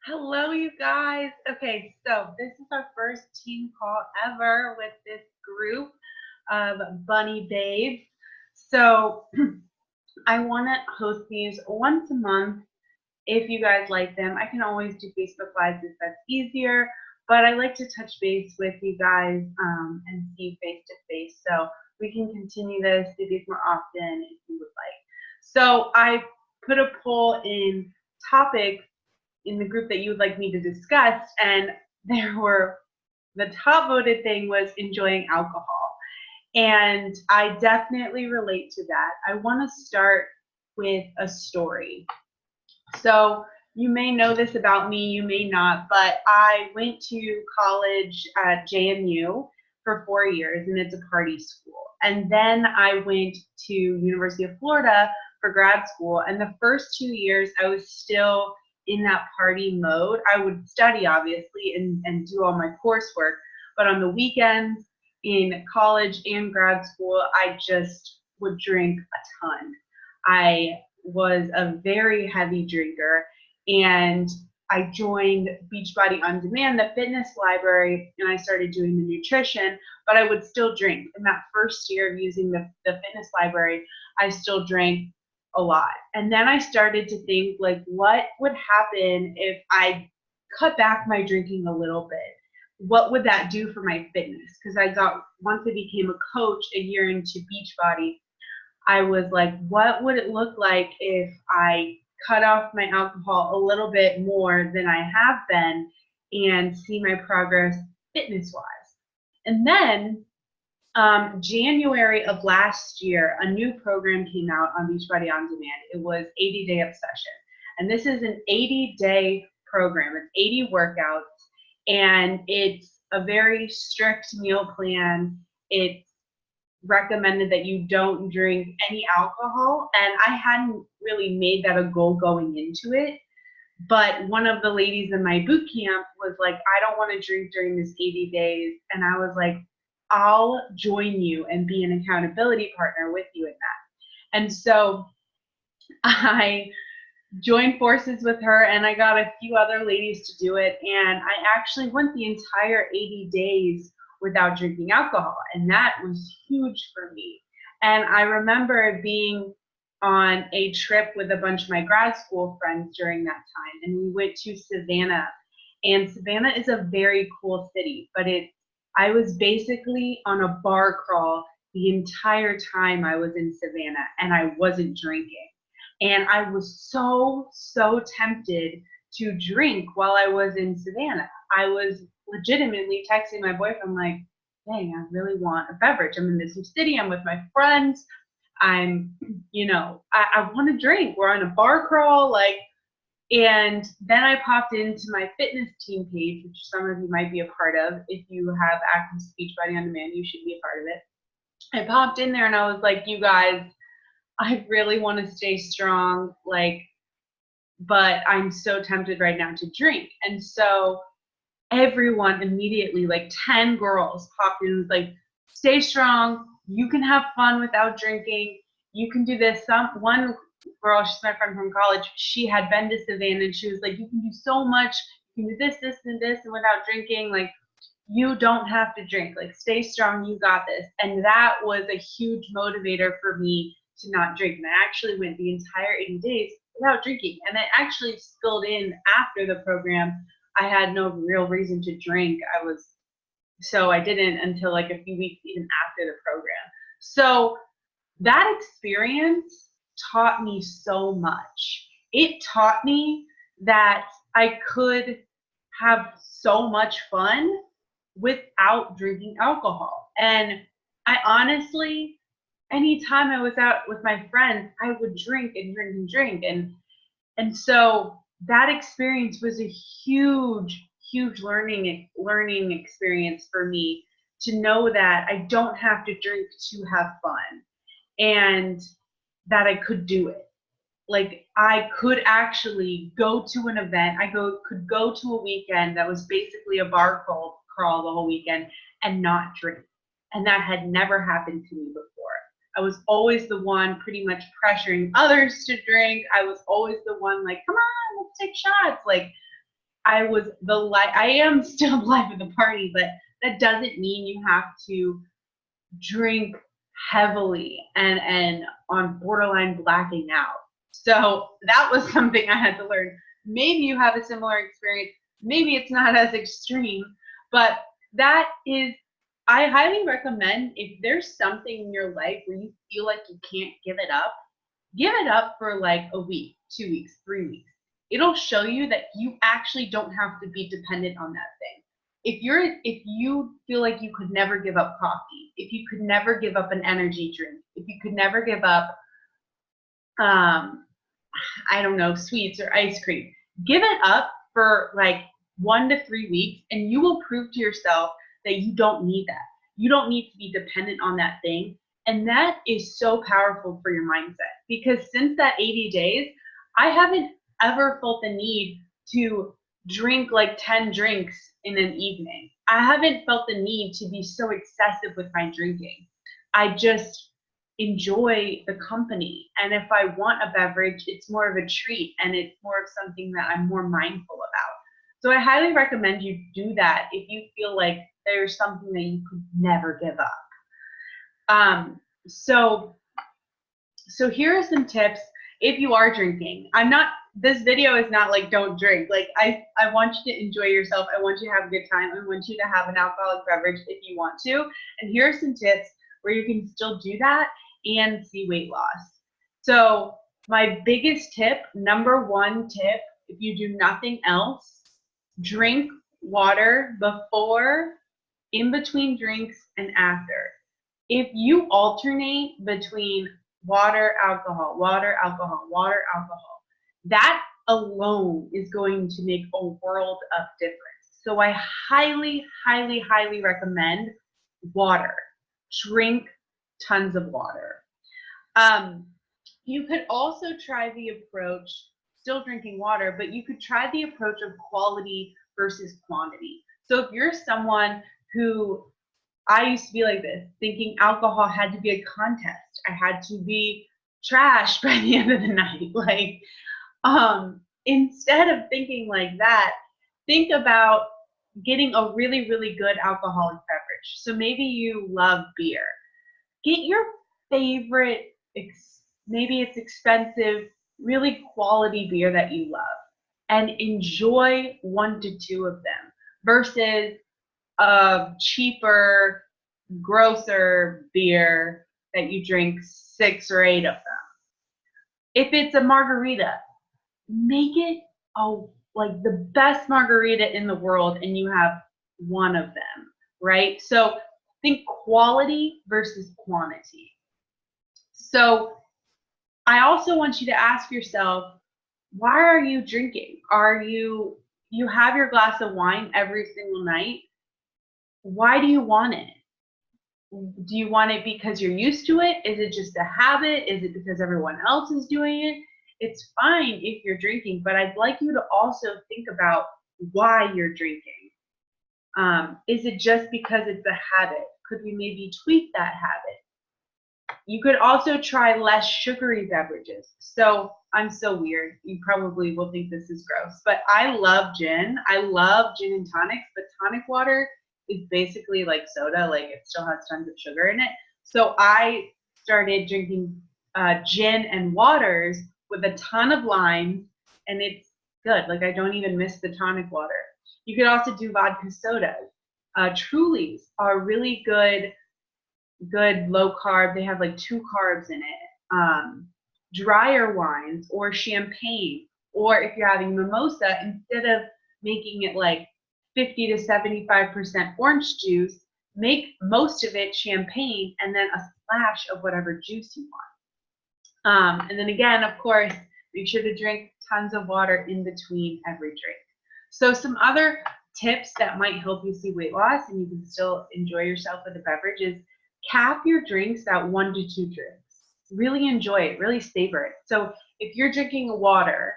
Hello, you guys. Okay, so this is our first team call ever with this group of bunny babes. So I want to host these once a month. If you guys like them, I can always do Facebook Lives if that's easier, but I like to touch base with you guys and see you face to face. So we can continue this, do these more often if you would like. So I put a poll in topics in the group that you would like me to discuss, and there were the top voted thing was enjoying alcohol. And I definitely relate to that. I want to start with a story. So you may know this about me, you may not, but I went to college at JMU for 4 years, and it's a party school. And then I went to University of Florida for grad school, and the first 2 years I was still in that party mode. I would study, obviously, and do all my coursework, but on the weekends in college and grad school, I just would drink a ton. I was a very heavy drinker, and I joined Beachbody On Demand, the fitness library, and I started doing the nutrition, but I would still drink. In that first year of using the fitness library, I still drank a lot. And then I started to think, like, what would happen if I cut back my drinking a little bit? What would that do for my fitness? Because once I became a coach a year into Beachbody, I was like, what would it look like if I cut off my alcohol a little bit more than I have been and see my progress fitness wise? And then January of last year, a new program came out on Beachbody On Demand. It was 80-day obsession. And this is an 80-day program. It's 80 workouts, and it's a very strict meal plan. It's recommended that you don't drink any alcohol, and I hadn't really made that a goal going into it, but one of the ladies in my boot camp was like, I don't want to drink during this 80 days, and I was like, I'll join you and be an accountability partner with you in that. And so I joined forces with her, and I got a few other ladies to do it, and I actually went the entire 80 days without drinking alcohol, and that was huge for me. And I remember being on a trip with a bunch of my grad school friends during that time, and we went to Savannah. And Savannah is a very cool city, but I was basically on a bar crawl the entire time I was in Savannah, and I wasn't drinking. And I was so tempted to drink while I was in Savannah. I was legitimately texting my boyfriend, like, dang, I really want a beverage. I'm in this new city. I'm with my friends. I want to drink. We're on a bar crawl. And then I popped into my fitness team page, which some of you might be a part of. If you have access to Beachbody On Demand, you should be a part of it. I popped in there and I was like, you guys, I really want to stay strong, but I'm so tempted right now to drink. And so everyone immediately, like 10 girls popped in and was like, stay strong, you can have fun without drinking, you can do this. One girl, she's my friend from college, she had been to Savannah, and she was like, you can do so much, you can do this, this, and this, and without drinking, like, you don't have to drink, like, stay strong, you got this. And that was a huge motivator for me to not drink. And I actually went the entire 80 days without drinking, and it actually spilled in after the program. I had no real reason to drink. So I didn't until like a few weeks even after the program. So that experience taught me so much. It taught me that I could have so much fun without drinking alcohol. And I honestly, anytime I was out with my friends, I would drink and drink and drink. And so that experience was a huge learning experience for me, to know that I don't have to drink to have fun, and that I could do it. Like, I could actually go to an event. Could go to a weekend that was basically a bar crawl the whole weekend and not drink. And that had never happened to me before. I was always the one pretty much pressuring others to drink. I was always the one like, come on, let's take shots. Like, I was I am still the life of the party, but that doesn't mean you have to drink heavily and on borderline blacking out. So that was something I had to learn. Maybe you have a similar experience. Maybe it's not as extreme, but that is, I highly recommend if there's something in your life where you feel like you can't give it up for like a week, 2 weeks, 3 weeks. It'll show you that you actually don't have to be dependent on that thing. If you feel like you could never give up coffee, if you could never give up an energy drink, if you could never give up I don't know, sweets or ice cream, give it up for like 1 to 3 weeks and you will prove to yourself that you don't need that. You don't need to be dependent on that thing. And that is so powerful for your mindset, because since that 80 days, I haven't ever felt the need to drink like 10 drinks in an evening. I haven't felt the need to be so excessive with my drinking. I just enjoy the company. And if I want a beverage, it's more of a treat and it's more of something that I'm more mindful about. So I highly recommend you do that if you feel like there's something that you could never give up. So here are some tips if you are drinking. This video is not like don't drink. Like I want you to enjoy yourself. I want you to have a good time. I want you to have an alcoholic beverage if you want to. And here are some tips where you can still do that and see weight loss. So my biggest tip, number one tip, if you do nothing else, drink water before, in between drinks, and after. If you alternate between water, alcohol, water, alcohol, water, alcohol, that alone is going to make a world of difference. So I highly, highly, highly recommend water. Drink tons of water. You could also try the approach, still drinking water, but you could try the approach of quality versus quantity. So if you're someone who, I used to be like this, thinking alcohol had to be a contest. I had to be trashed by the end of the night. Like, instead of thinking like that, think about getting a really, really good alcoholic beverage. So maybe you love beer. Get your favorite, maybe it's expensive, really quality beer that you love, and enjoy 1 to 2 of them versus a cheaper, grosser beer that you drink 6 or 8 of them. If it's a margarita, make it like the best margarita in the world and you have 1 of them, right? So think quality versus quantity. So I also want you to ask yourself, why are you drinking? You have your glass of wine every single night. Why do you want it? Do you want it because you're used to it? Is it just a habit? Is it because everyone else is doing it? It's fine if you're drinking, but I'd like you to also think about why you're drinking. Is it just because it's a habit? Could we maybe tweak that habit? You could also try less sugary beverages. So I'm so weird. You probably will think this is gross, but I love gin. I love gin and tonics, but tonic water is basically like soda. Like it still has tons of sugar in it. So I started drinking gin and waters with a ton of limes, and it's good. Like I don't even miss the tonic water. You could also do vodka sodas. Trulies are really good low carb. They have like 2 carbs in it. Drier wines or champagne, or if you're having mimosa, instead of making it like 50 to 75% orange juice, make most of it champagne and then a splash of whatever juice you want. And then again, of course, make sure to drink tons of water in between every drink. So some other tips that might help you see weight loss and you can still enjoy yourself with a beverage is cap your drinks at 1 to 2 drinks. Really enjoy it, really savor it. So if you're drinking water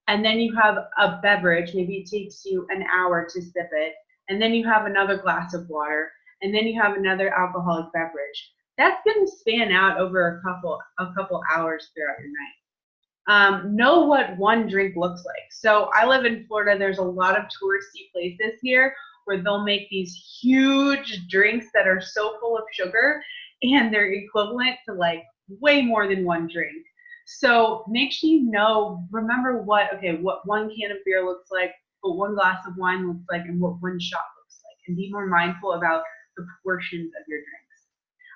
and then you have a beverage, maybe it takes you an hour to sip it, and then you have another glass of water, and then you have another alcoholic beverage, that's going to span out over a couple hours throughout your night. know what one drink looks like. So I live in Florida. There's a lot of touristy places here where they'll make these huge drinks that are so full of sugar, and they're equivalent to like way more than one drink. So make sure you know, remember what one can of beer looks like, what one glass of wine looks like, and what one shot looks like, and be more mindful about the portions of your drinks.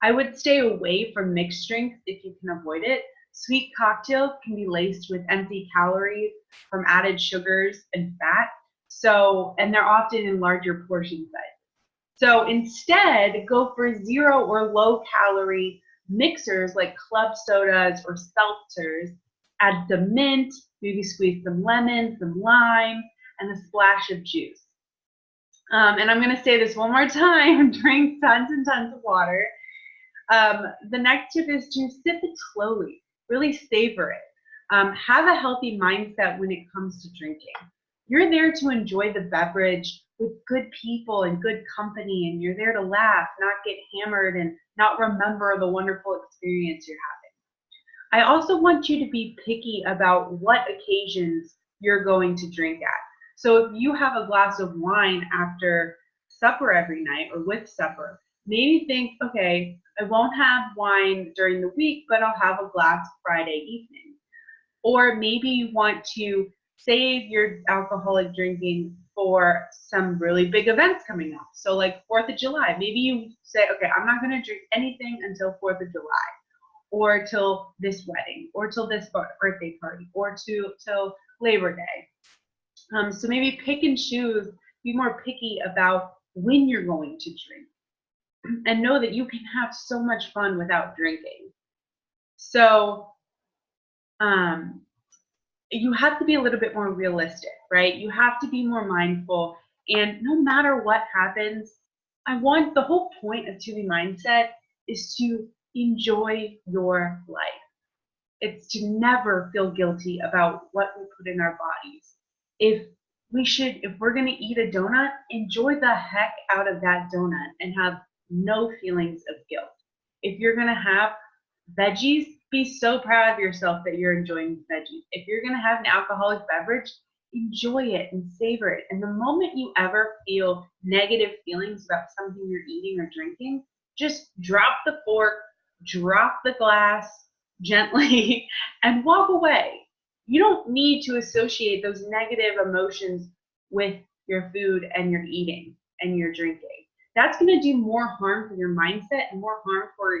I would stay away from mixed drinks if you can avoid it. Sweet cocktails can be laced with empty calories from added sugars and fat. So, and they're often in larger portion sizes. So instead, go for 0 or low calorie mixers like club sodas or seltzers. Add some mint, maybe squeeze some lemon, some lime, and a splash of juice. And I'm going to say this one more time, drink tons and tons of water. The next tip is to sip it slowly, really savor it. Have a healthy mindset when it comes to drinking. You're there to enjoy the beverage with good people and good company, and you're there to laugh, not get hammered, and not remember the wonderful experience you're having. I also want you to be picky about what occasions you're going to drink at. So if you have a glass of wine after supper every night or with supper, maybe think, okay, I won't have wine during the week, but I'll have a glass Friday evening. Or maybe you want to save your alcoholic drinking for some really big events coming up. So like 4th of July, maybe you say, okay, I'm not going to drink anything until 4th of July, or till this wedding, or till this birthday party, or till Labor Day. So maybe pick and choose, be more picky about when you're going to drink, and know that you can have so much fun without drinking. So you have to be a little bit more realistic, right? You have to be more mindful, and no matter what happens, the whole point of To Be Mindset is to enjoy your life. It's to never feel guilty about what we put in our bodies. If we're going to eat a donut, enjoy the heck out of that donut and have no feelings of guilt. If you're going to have veggies, be so proud of yourself that you're enjoying veggies. If you're going to have an alcoholic beverage, enjoy it and savor it. And the moment you ever feel negative feelings about something you're eating or drinking, just drop the fork, drop the glass gently, and walk away. You don't need to associate those negative emotions with your food and your eating and your drinking. That's going to do more harm for your mindset and more harm for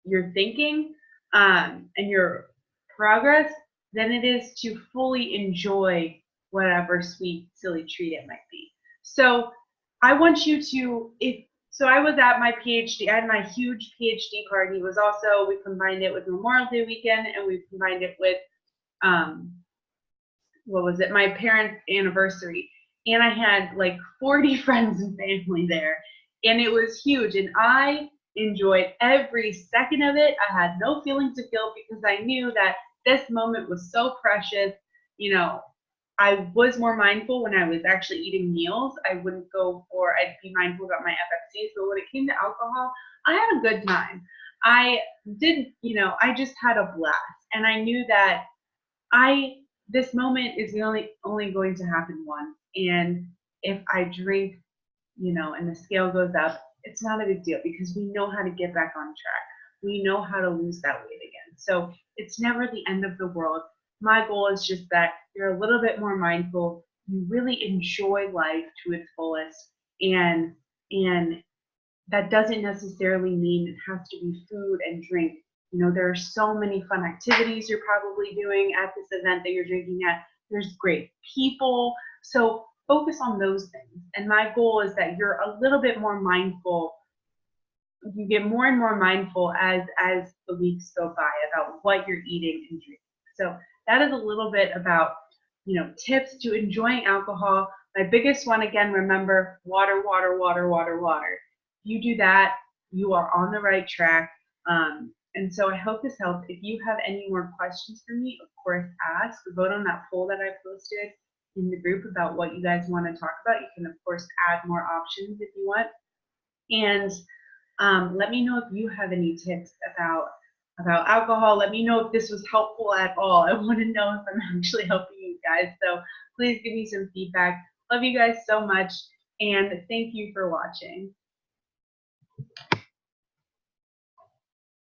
your thinking and your progress than it is to fully enjoy whatever sweet, silly treat it might be. So I want you to, so I was at my PhD, I had my huge PhD party. It was also, we combined it with Memorial Day weekend, and we combined it with, my parents' anniversary. And I had like 40 friends and family there, and it was huge. And I enjoyed every second of it. I had no feelings of guilt because I knew that this moment was so precious. You know, I was more mindful when I was actually eating meals. I'd be mindful about my FFCs. But when it came to alcohol, I had a good time. I just had a blast. And I knew that this moment is only going to happen once. And if I drink, and the scale goes up, it's not a big deal because we know how to get back on track. We know how to lose that weight again. So it's never the end of the world. My goal is just that you're a little bit more mindful. You really enjoy life to its fullest, and that doesn't necessarily mean it has to be food and drink. There are so many fun activities you're probably doing at this event that you're drinking at. There's great people. So focus on those things. And my goal is that you're a little bit more mindful. You get more and more mindful as the weeks go by about what you're eating and drinking. So that is a little bit about, tips to enjoying alcohol. My biggest one, again, remember, water, water, water, water, water. You do that, you are on the right track. And so I hope this helped. If you have any more questions for me, of course, ask. Vote on that poll that I posted in the group about what you guys want to talk about. You can, of course, add more options if you want. And let me know if you have any tips about about alcohol. Let me know if this was helpful at all. I want to know if I'm actually helping you guys. So please give me some feedback. Love you guys so much, and thank you for watching.